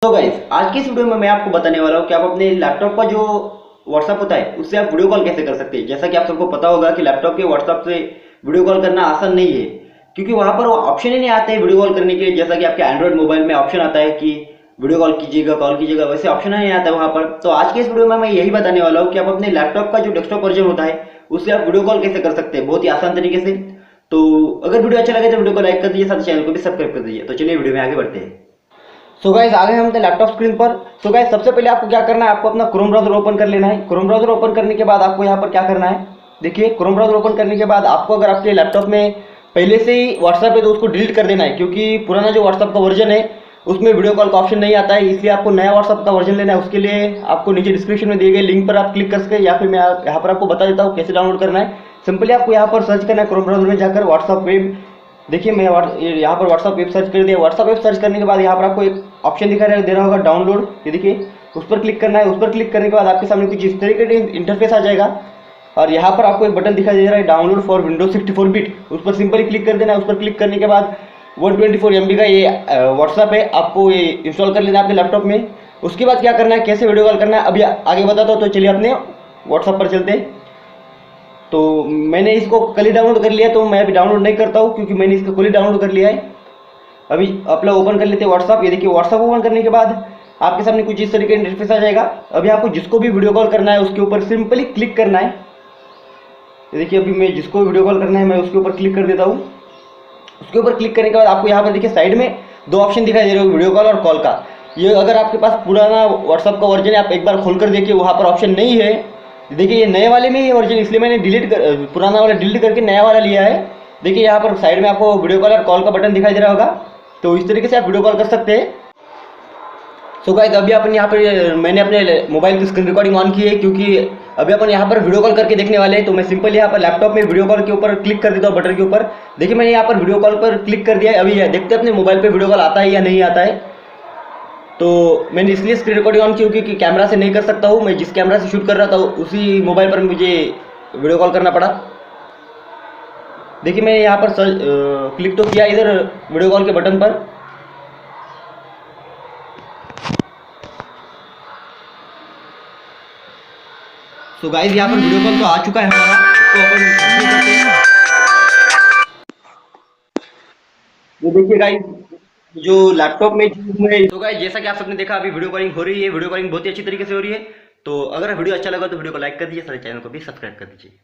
तो गाइस आज की इस वीडियो में मैं आपको बताने वाला हूँ कि आप अपने लैपटॉप का जो व्हाट्सअप होता है उससे आप वीडियो कॉल कैसे कर सकते हैं। जैसा कि आप सबको पता होगा कि लैपटॉप के व्हाट्सअप से वीडियो कॉल करना आसान नहीं है, क्योंकि वहां पर वो ऑप्शन ही नहीं आते हैं वीडियो कॉल करने के लिए। जैसा कि आपके एंड्रॉइड मोबाइल में ऑप्शन आता है कि वीडियो कॉल कीजिएगा, वैसे ऑप्शन नहीं आता है वहां पर। तो आज के इस वीडियो में मैं यही बताने वाला हूँ कि आप अपने लैपटॉप का जो डेस्कटॉप वर्जन होता है उससे आप वीडियो कॉल कैसे कर सकते हैं, बहुत ही आसान तरीके से। तो अगर वीडियो अच्छा लगे तो वीडियो को लाइक कर दीजिए, साथ चैनल को भी सब्सक्राइब कर दीजिए। तो चलिए वीडियो में आगे बढ़ते हैं। सो गाइस आ गए हम अपने लैपटॉप स्क्रीन पर। सो गाइस सबसे पहले आपको क्या करना है, आपको अपना क्रोम ब्राउजर ओपन कर लेना है। क्रोम ब्राउजर ओपन करने के बाद आपको यहाँ पर क्या करना है, देखिए क्रोम ब्राउजर ओपन करने के बाद आपको अगर आपके लैपटॉप में पहले से ही व्हाट्सएप है तो उसको डिलीट कर देना है, क्योंकि पुराना जो व्हाट्सएप का वर्जन है उसमें वीडियो कॉल का ऑप्शन नहीं आता है। इसलिए आपको नया व्हाट्सएप का वर्जन लेना है। उसके लिए आपको नीचे डिस्क्रिप्शन में दिए गए लिंक पर आप क्लिक कर सके, या फिर मैं यहाँ पर आपको बता देता हूँ कैसे डाउनलोड करना है। सिंपली आपको यहाँ पर सर्च करना है क्रोम ब्राउजर में जाकर व्हाट्सएप वेब। देखिए मैं यहाँ पर व्हाट्सएप वेब सर्च कर दिया। व्हाट्सएप वेब सर्च करने के बाद यहाँ पर आपको एक ऑप्शन दिखाई दे रहा होगा डाउनलोड, ये देखिए उस पर क्लिक करना है। उस पर क्लिक करने के बाद आपके सामने कुछ इस तरीके का इंटरफेस आ जाएगा और यहाँ पर आपको एक बटन दिखाई दे रहा है डाउनलोड फॉर विंडोज 64 बिट, उस पर सिंपली क्लिक कर देना है। उस पर क्लिक करने के बाद 124 MB का ये व्हाट्सएप है, आपको ये इंस्टॉल कर लेना है अपने लैपटॉप में। उसके बाद क्या करना है, कैसे वीडियो कॉल करना है अभी आगे बताता हूँ। तो चलिए अपने व्हाट्सएप पर चलते हैं। तो मैंने इसको कल ही डाउनलोड कर लिया, तो मैं अभी डाउनलोड नहीं करता हूँ क्योंकि मैंने इसको कल ही डाउनलोड कर लिया है। अभी आप लोग ओपन कर लेते हैं व्हाट्सअप। ये देखिए व्हाट्सअप ओपन करने के बाद आपके सामने कुछ इस तरीके का इंटरफेस आ जाएगा। अभी आपको जिसको भी वीडियो कॉल करना है उसके ऊपर सिंपली क्लिक करना है। ये देखिए अभी मैं जिसको वीडियो कॉल करना है मैं उसके ऊपर क्लिक कर देता हूँ। उसके ऊपर क्लिक करने के बाद आपको यहाँ पर देखिए साइड में दो ऑप्शन दिखाई दे रहे हो, वीडियो कॉल और कॉल का। ये अगर आपके पास पुराना व्हाट्सअप का वर्जन है आप एक बार खोल कर देखिए, वहाँ पर ऑप्शन नहीं है। देखिए ये नए वाले में ही वर्जन, इसलिए मैंने पुराना वाला डिलीट करके नया वाला लिया है। देखिए यहाँ पर साइड में आपको वीडियो कॉल और कॉल का बटन दिखाई दे रहा होगा, तो इस तरीके से आप वीडियो कॉल कर सकते हैं। सो गाइस अभी अपन यहाँ पर मैंने अपने मोबाइल की स्क्रीन रिकॉर्डिंग ऑन की है, क्योंकि अभी अपन यहाँ पर वीडियो कॉल करके देखने वाले हैं। तो मैं सिंपल यहाँ पर लैपटॉप में वीडियो कॉल के ऊपर क्लिक कर देता हूँ बटन के ऊपर। देखिए मैंने यहाँ पर वीडियो कॉल पर क्लिक कर दिया है। अभी देखते हैं अपने मोबाइल पर वीडियो कॉल आता है या नहीं आता है। तो मैंने इसलिए स्क्रीन रिकॉर्डिंग ऑन की क्योंकि कैमरा से नहीं कर सकता हूँ। मैं जिस कैमरा से शूट कर रहा था उसी मोबाइल पर मुझे वीडियो कॉल करना पड़ा। देखिए मैंने यहाँ पर क्लिक तो किया इधर वीडियो कॉल के बटन पर। तो गाइस यहाँ पर वीडियो कॉल तो आ चुका है हमारा, इसको अपन शुरू करते हैं। ये देखिए गाइस जो लैपटॉप में तो गाइस जैसा कि आप सबने देखा अभी वीडियो कॉलिंग हो रही है। वीडियो कॉलिंग बहुत ही अच्छी तरीके से हो रही है। तो अगर वीडियो अच्छा लगा तो वीडियो को लाइक कर दीजिए, सारे चैनल को भी सब्सक्राइब कर दीजिए।